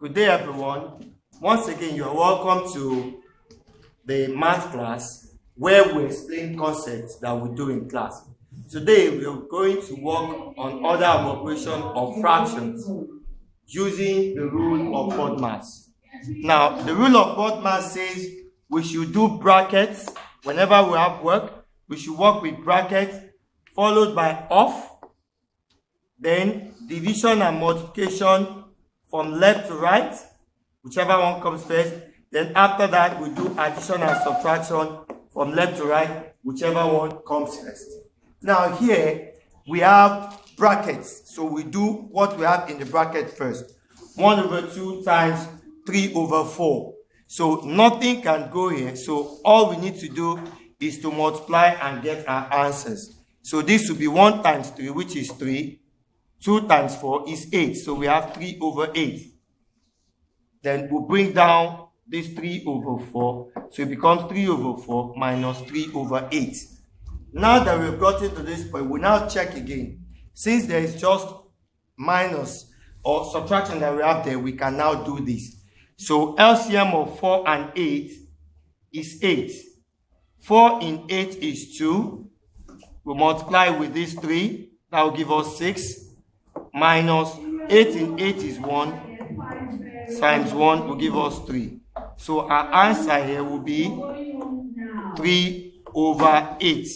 Good day, everyone. Once again, you are welcome to the math class where we explain concepts that we do in class. Today, we are going to work on order of operation of fractions using the rule of BODMAS. Now, the rule of BODMAS says we should do brackets whenever we have work. We should work with brackets followed by off, then division and multiplication from left to right, whichever one comes first. Then after that, we do addition and subtraction from left to right, whichever one comes first. Now here, we have brackets. So we do what we have in the bracket first. 1/2 times 3/4. So nothing can go here. So all we need to do is to multiply and get our answers. So this will be 1 times 3, which is 3. 2 times 4 is 8. So we have 3/8. Then we'll bring down this 3/4. So it becomes 3/4 minus 3/8. Now that we've gotten to this point, we'll now check again. Since there is just minus or subtraction that we have there, we can now do this. So LCM of 4 and 8 is 8. 4 in 8 is 2. We'll multiply with this 3. That will give us 6. Minus 8 in 8 is 1. Times 1 will give us 3. So our answer here will be 3/8.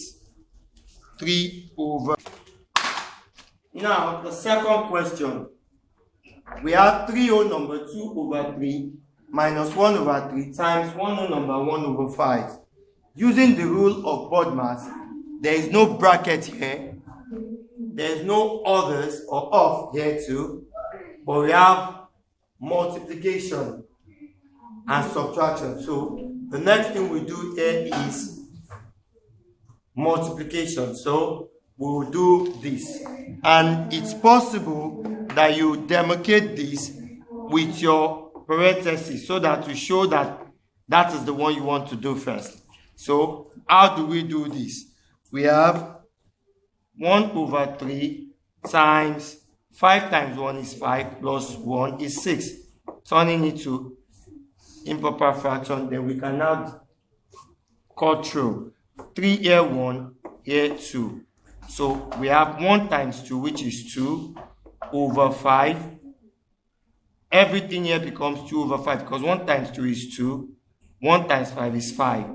3/8. Now, the second question. We have 3 whole number 2/3 minus 1/3 times 1 whole number 1/5. Using the rule of BODMAS, there is no bracket here. There is no others or off here too. But we have multiplication and subtraction. So the next thing we do here is multiplication. So we will do this. And it's possible that you demarcate this with your parentheses so that to show that that is the one you want to do first. So how do we do this? We have 1/3 times 5 times 1 is 5 plus 1 is 6. Turning it to improper fraction, then we can now cut through. 3 here 1, here 2. So we have 1 times 2, which is 2/5. Everything here becomes 2/5 because 1 times 2 is 2. 1 times 5 is 5.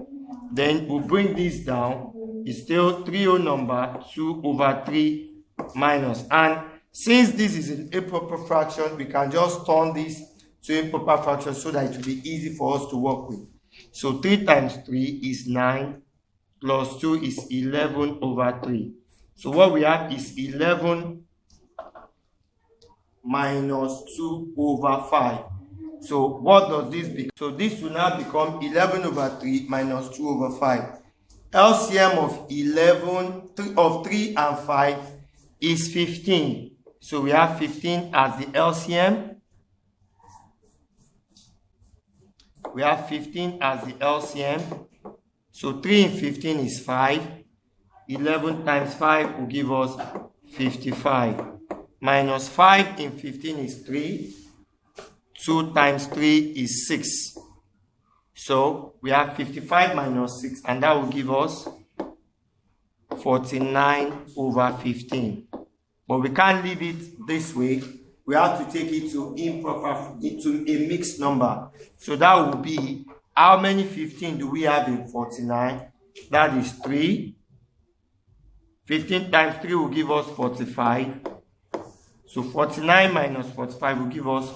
Then we'll bring this down. It's still 3 whole number 2/3 minus. And since this is an improper fraction, we can just turn this to improper fraction so that it will be easy for us to work with. So 3 times 3 is 9 plus 2 is 11/3. So what we have is 11 minus 2/5. So what does this become? So this will now become 11/3 minus 2/5. LCM of 3 and 5 is 15. So we have 15 as the LCM. We have 15 as the LCM. So 3 in 15 is 5. 11 times 5 will give us 55. Minus 5 in 15 is 3. 2 times 3 is 6. So we have 55 minus 6, and that will give us 49/15. But we can't leave it this way. We have to take it to a mixed number. So that will be, how many 15 do we have in 49? That is 3. 15 times 3 will give us 45. So 49 minus 45 will give us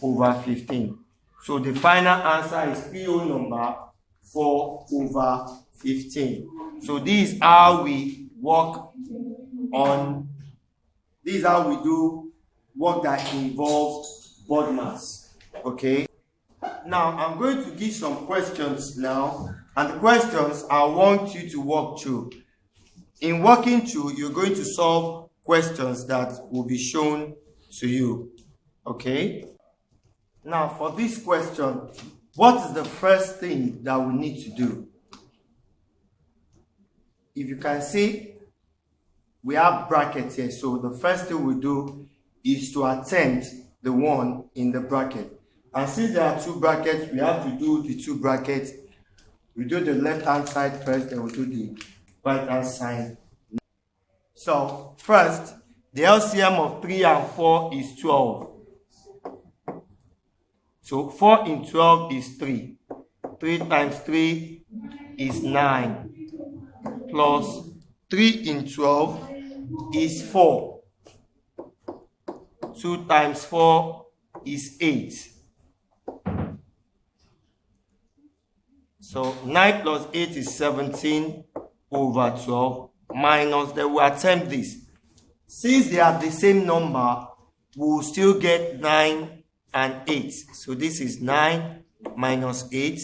4/15. So the final answer is 3 whole number 4/15. So this is how we work on, this is how we do work that involves BODMAS. Okay. Now I'm going to give some questions now, and the questions I want you to work through. In working through, you're going to solve questions that will be shown to you. Okay. Now, for this question, what is the first thing that we need to do? If you can see, we have brackets here. So the first thing we do is to attempt the 1 in the bracket. And since there are 2 brackets, we have to do the 2 brackets. We do the left hand side first, then we do the right hand side. So first, the LCM of 3 and 4 is 12. So 4 in 12 is 3. 3 times 3 is 9. Plus 3 in 12 is 4. 2 times 4 is 8. So 9 plus 8 is 17 over 12 minus, then we attempt this. Since they are the same number, we will still get 9 and 8. So this is 9 minus 8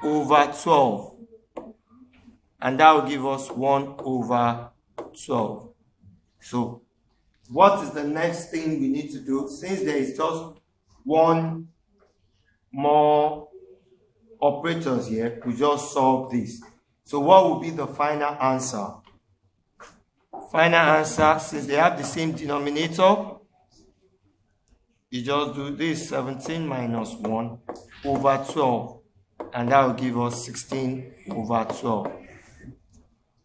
over 12. And that will give us 1 over 12. So what is the next thing we need to do? Since there is just one more operators here, we just solve this. So what will be the final answer? Final answer, since they have the same denominator, you just do this 17 minus 1 over 12, and that will give us 16 over 12,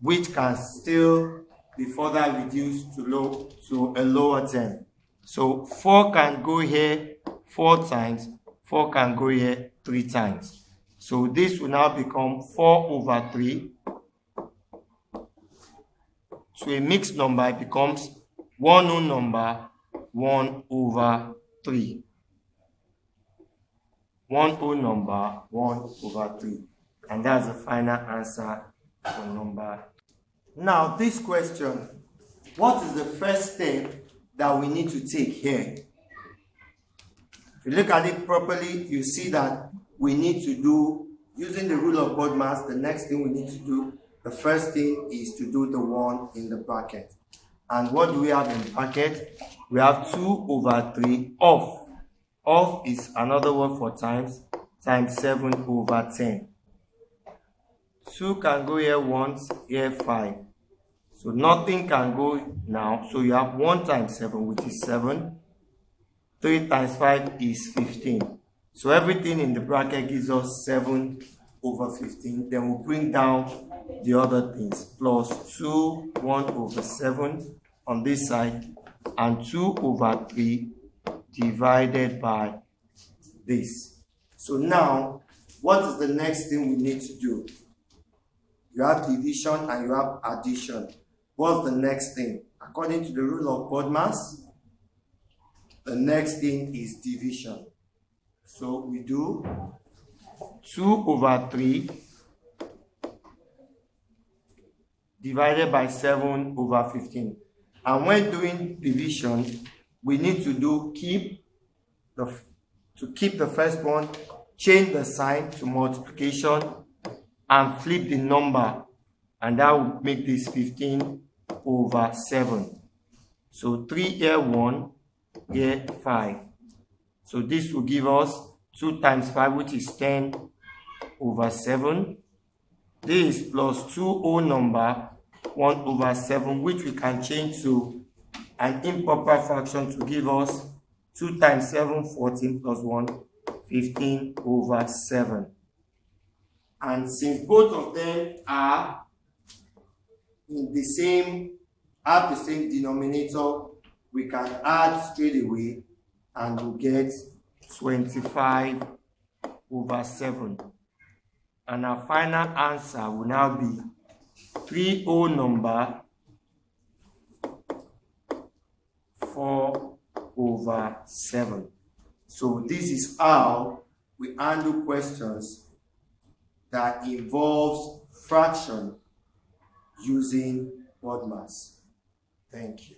which can still be further reduced to a lower term. So 4 can go here 4 times, 4 can go here 3 times. So this will now become 4 over 3. So a mixed number becomes one whole number 1 over 3. One whole number 1 over 3. And that's the final answer for number. Now this question, what is the first step that we need to take here? If you look at it properly, you see that we need to do, using the rule of BODMAS, the next thing we need to do, the first thing is to do the 1 in the bracket. And what do we have in the bracket? We have 2 over 3 off. Off is another word for times 7 over 10. 2 can go here once, here 5. So nothing can go now. So you have 1 times 7, which is 7. 3 times 5 is 15. So everything in the bracket gives us 7 over 15. Then we'll bring down the other things. Plus 2, 1 over 7 on this side. And 2 over 3 divided by this. So now, what is the next thing we need to do? You have division and you have addition. What's the next thing? According to the rule of BODMAS, the next thing is division. So we do 2 over 3 divided by 7 over 15. And when doing division, we need to keep the first one, change the sign to multiplication, and flip the number, and that will make this 15 over 7. So 3 here 1, here 5. So this will give us 2 times 5, which is 10 over 7. This plus 2 whole number 1 over 7, which we can change to an improper fraction to give us 2 times 7, 14 plus 1, 15 over 7. And since both of them are in the same, have the same denominator, we can add straight away and we'll get 25 over 7. And our final answer will now be 3 whole number 4 over 7. So this is how we handle questions that involves fraction using BODMAS. Thank you.